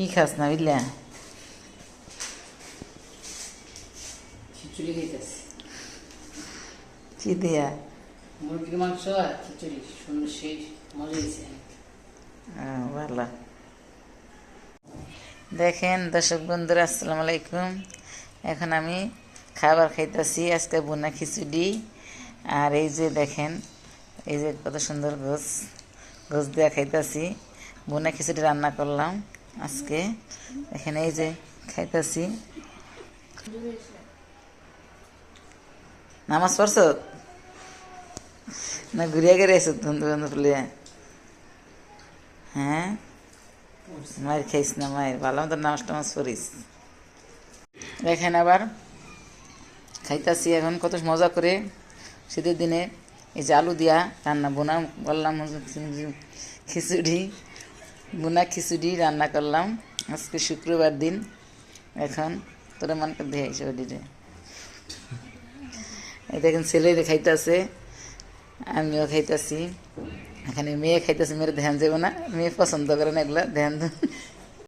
কি খাস না বুঝলে? খিচুড়ি খাইতেছি। কি দিয়া? মুরগির মাংস আর খিচুড়ি শুনে সেই মজা হয়েছে। ভালো। দেখেন দর্শক বন্ধুরা, আসসালামু আলাইকুম। এখন আমি খাবার খাইতেছি, আজকে বোনা খিচুড়ি। আর এই যে দেখেন, এই যে কত সুন্দর গোছ গোছ দেওয়া খাইতেছি। বোনা খিচুড়ি রান্না করলাম আজকে। এখানে এই যে খাইতেছি। নামাজ পড়ছ না ঘুরিয়া গেড়ে এসো বন্ধু বান্ধব লিয়ে? হ্যাঁ, মায়ের খাইস না, মায়ের ভালো মতো নামাজ টামাজ পড়িস। দেখেন আবার খাইতাছি এখন কত মজা করে শীতের দিনে এই যে আলু দিয়া রান্না বোনা করলাম, খিচুড়ি বোনা খিচুড়ি রান্না করলাম আজকে শুক্রবার দিন। এখন তোরা মন করে দিয়ে আইসে ওদিকে। এই দেখেন ছেলেরে খাইতেছে, আমিও খাইতেছি। এখানে মেয়ে খাইতেছে, মেয়ের ধ্যান যাবো না, মেয়ে পছন্দ করে না এগুলো, ধ্যান